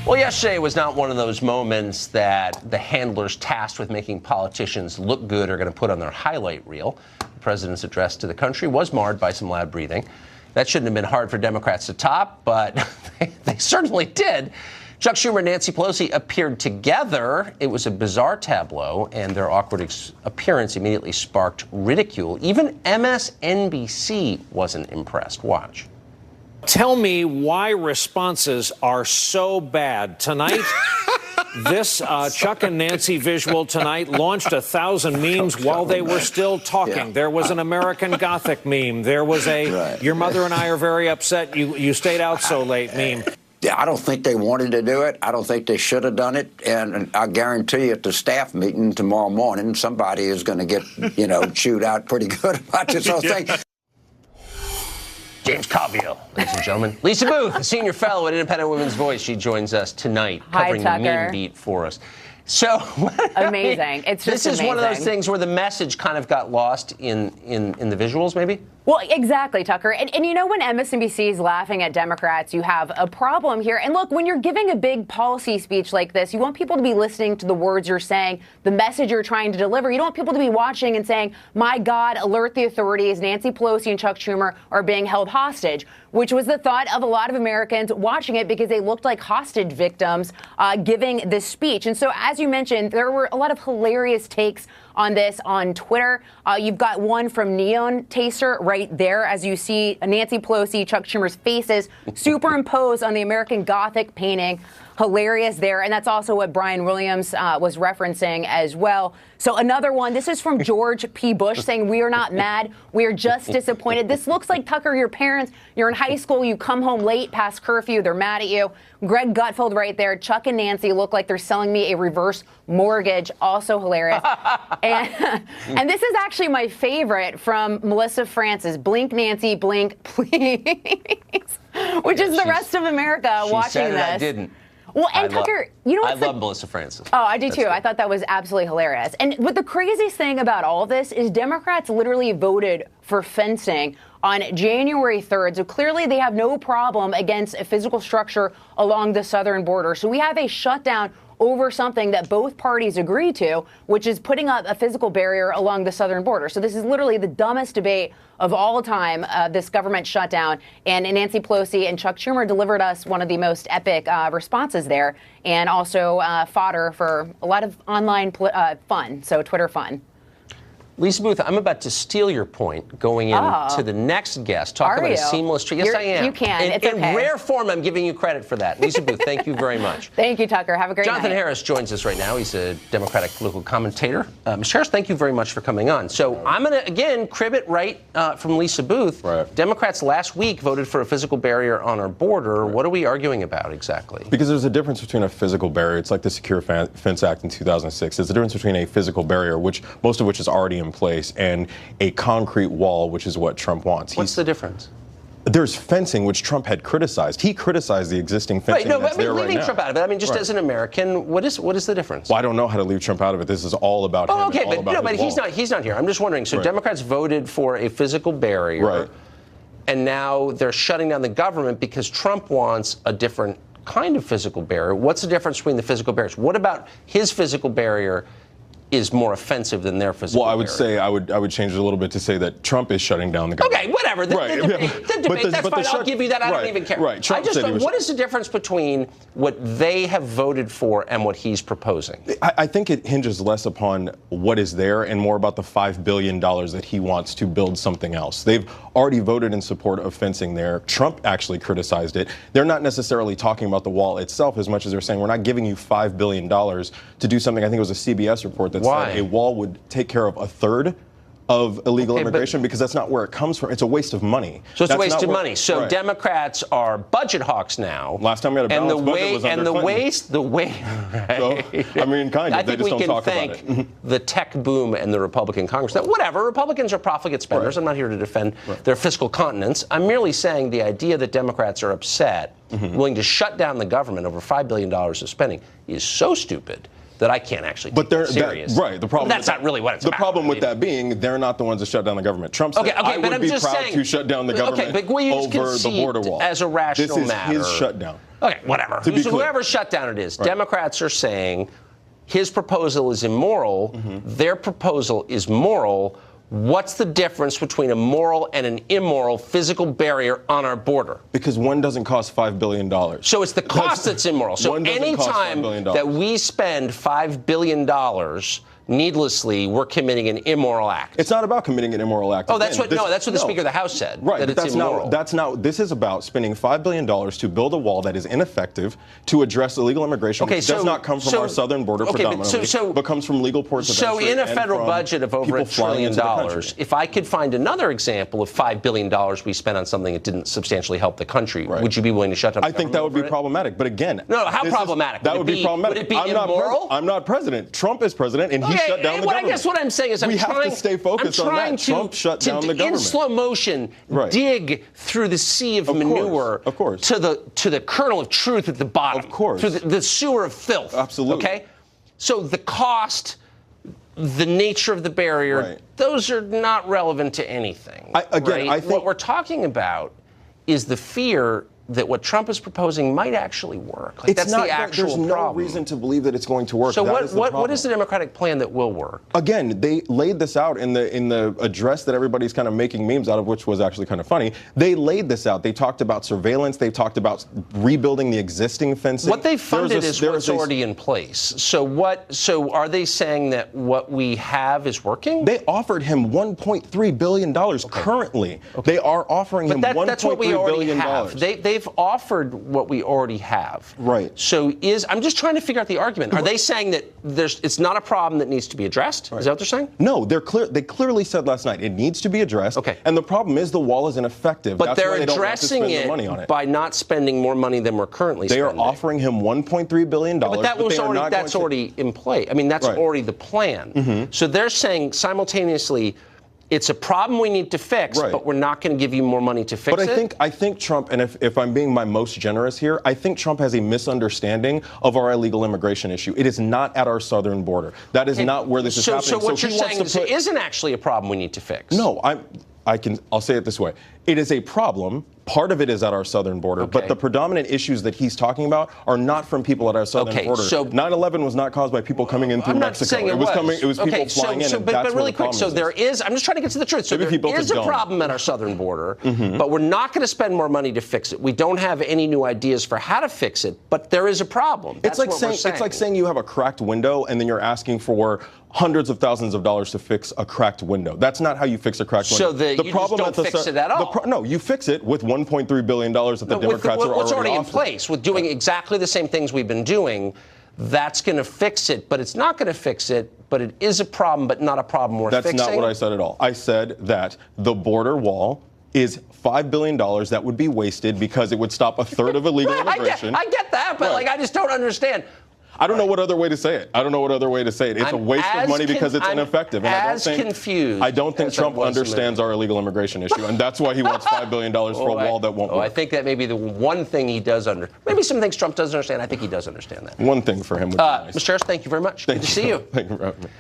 Well, yesterday was not one of those moments that the handlers tasked with making politicians look good are going to put on their highlight reel. The president's address to the country was marred by some loud breathing. That shouldn't have been hard for Democrats to top, but they certainly did. Chuck Schumer and Nancy Pelosi appeared together. It was a bizarre tableau, and their awkward appearance immediately sparked ridicule. Even MSNBC wasn't impressed. Watch. Tell me why responses are so bad. Tonight, this Chuck and Nancy visual tonight launched 1,000 memes while they were still talking. Yeah. There was an American Gothic meme. There was a your mother and I are very upset you stayed out so late meme. I don't think they wanted to do it. I don't think they should have done it. And I guarantee you at the staff meeting tomorrow morning, somebody is going to get, chewed out pretty good about this whole thing. James Cavio, ladies and gentlemen. Lisa Boothe, a senior fellow at Independent Women's Voice. She joins us tonight, covering the meme beat for us. So amazing. It's just this is amazing. One of those things where the message kind of got lost in the visuals, maybe? Well, exactly, Tucker. And when MSNBC is laughing at Democrats, you have a problem here. And look, when you're giving a big policy speech like this, you want people to be listening to the words you're saying, the message you're trying to deliver. You don't want people to be watching and saying, my God, alert the authorities. Nancy Pelosi and Chuck Schumer are being held hostage, which was the thought of a lot of Americans watching it because they looked like hostage victims giving this speech. And so, as you mentioned, there were a lot of hilarious takes on this on Twitter. You've got one from Neon Taster right there as you see Nancy Pelosi, Chuck Schumer's faces superimposed on the American Gothic painting. Hilarious there. And that's also what Brian Williams was referencing as well. So another one, this is from George P. Bush saying, we are not mad. We are just disappointed. This looks like, Tucker, your parents, you're in high school, you come home late past curfew, they're mad at you. Greg Gutfeld right there. Chuck and Nancy look like they're selling me a reverse mortgage. Also hilarious. And this is actually my favorite from Melissa Francis. Blink, Nancy, blink, please. Which is the rest of America watching this. I didn't. Well, and Tucker, I love Melissa Francis. Oh, I do too. I thought that was absolutely hilarious. And what the craziest thing about all this is Democrats literally voted for fencing on January 3rd. So clearly they have no problem against a physical structure along the southern border. So we have a shutdown over something that both parties agree to, which is putting up a physical barrier along the southern border. So this is literally the dumbest debate of all time, this government shutdown. And Nancy Pelosi and Chuck Schumer delivered us one of the most epic responses there, and also fodder for a lot of online fun, so Twitter fun. Lisa Boothe, I'm about to steal your point going into the next guest. Talk about a seamless tree. Yes, I am. You can. It's okay. In rare form, I'm giving you credit for that. Lisa Boothe, thank you very much. Thank you, Tucker. Have a great night. Jonathan Harris joins us right now. He's a Democratic political commentator. Ms. Harris, thank you very much for coming on. So I'm going to, again, crib it right from Lisa Boothe. Right. Democrats last week voted for a physical barrier on our border. Right. What are we arguing about exactly? Because there's a difference between a physical barrier. It's like the Secure Fence Act in 2006. There's a difference between a physical barrier, which most of which is already in place, and a concrete wall, which is what Trump wants. What's the difference? There's fencing, which Trump had criticized. He criticized the existing fencing that's there right now. Leaving Trump out of it. I mean, just as an American, what is the difference? Well, I don't know how to leave Trump out of it. This is all about him. Oh, okay, but he's not here. I'm just wondering. So Democrats voted for a physical barrier, right, and now they're shutting down the government because Trump wants a different kind of physical barrier. What's the difference between the physical barriers? What about his physical barrier is more offensive than their physical barrier? Well, I would say I would change it a little bit to say that Trump is shutting down the government. Okay, whatever. The debate, that's fine. I'll give you that. I don't even care. Right. I just what is the difference between what they have voted for and what he's proposing? I think it hinges less upon what is there and more about the $5 billion that he wants to build something else. They've already voted in support of fencing there. Trump actually criticized it. They're not necessarily talking about the wall itself as much as they're saying we're not giving you $5 billion to do something. I think it was a CBS report that said a wall would take care of a third of illegal immigration because that's not where it comes from. It's a waste of money. So it's a waste of money. So Democrats are budget hawks now. Last time we had a balanced budget was under Clinton. So, I mean, kind of. I think we can thank the tech boom and the Republican Congress. Now, whatever. Republicans are profligate spenders. I'm not here to defend their fiscal continence. I'm merely saying the idea that Democrats are upset, willing to shut down the government over $5 billion of spending is so stupid that I can't actually But take serious. Right. The problem. That's not really what it's the about. problem with that being, they're not the ones that shut down the government. Trump said, I would be proud to shut down the government over the border wall. As a rational matter. This is his shutdown. Okay, whatever. Whoever shutdown it is, right. Democrats are saying his proposal is immoral. Their proposal is moral. What's the difference between a moral and an immoral physical barrier on our border? Because one doesn't cost $5 billion. So it's the cost that's immoral. So anytime that we spend $5 billion needlessly, we're committing an immoral act. It's not about committing an immoral act. Oh, that's what the Speaker of the House said. Right, that it's immoral. That's not. This is about spending $5 billion to build a wall that is ineffective to address illegal immigration, which does not come from our southern border predominantly, but comes from legal ports of entry. So in a federal budget of over $1 trillion, if I could find another example of $5 billion we spent on something that didn't substantially help the country, would you be willing to shut down the government? I think that would be problematic. But again, how problematic? That would be problematic. Would it be immoral? I'm not president. Trump is president, and he shut down the government. I guess what I'm saying is we have to stay focused on that. Trump shut down the government. In slow motion, dig through the sea of manure to the kernel of truth at the bottom. Of course. Through the sewer of filth. Absolutely. Okay? So the cost, the nature of the barrier, those are not relevant to anything. I think what we're talking about is the fear that what Trump is proposing might actually work. That's the actual problem. There's no reason to believe that it's going to work. So what is the Democratic plan that will work? Again, they laid this out in the address that everybody's kind of making memes out of, which was actually kind of funny. They laid this out. They talked about surveillance. They talked about rebuilding the existing fencing. What they funded is what's already in place. So are they saying that what we have is working? They offered him $1.3 billion currently. They are offering him $1.3 billion. They've offered what we already have. Right. So I'm just trying to figure out the argument. Are they saying that it's not a problem that needs to be addressed? Is that what they're saying? No, they clearly said last night it needs to be addressed. Okay. And the problem is the wall is ineffective. But That's they're why they addressing don't want to spend the money on it by not spending more money than we're currently spending. They are offering him $1.3 billion. But that's already in play. I mean, that's already the plan. So they're saying simultaneously, it's a problem we need to fix, but we're not going to give you more money to fix it. But I think Trump, and if I'm being my most generous here, I think Trump has a misunderstanding of our illegal immigration issue. It is not at our southern border. That is not where this is happening. So what you're saying is it isn't actually a problem we need to fix. No, I'll say it this way. It is a problem. Part of it is at our southern border, but the predominant issues that he's talking about are not from people at our southern border. So 9/11 was not caused by people coming in through Mexico. It was people flying in. But really quick, so there is. I'm just trying to get to the truth. So there is a problem at our southern border, but we're not going to spend more money to fix it. We don't have any new ideas for how to fix it, but there is a problem. It's like saying you have a cracked window and then you're asking for hundreds of thousands of dollars to fix a cracked window. That's not how you fix a cracked window. So you just don't fix it at all. No, you fix it with $1.3 billion that the Democrats are what's already in place, with doing exactly the same things we've been doing. That's going to fix it, but it's not going to fix it. But it is a problem, but not a problem worth fixing. That's not what I said at all. I said that the border wall is $5 billion that would be wasted because it would stop a third of illegal immigration. I get that, but I just don't understand. I don't know what other way to say it. It's a waste of money because it's ineffective. And I don't think Trump understands our illegal immigration issue, and that's why he wants $5 billion for a wall that won't work. I think that may be the one thing he does maybe some things Trump doesn't understand. I think he does understand that. One thing for him would be nice. Mr. Harris, thank you very much. Good to see you. Thank you for having me.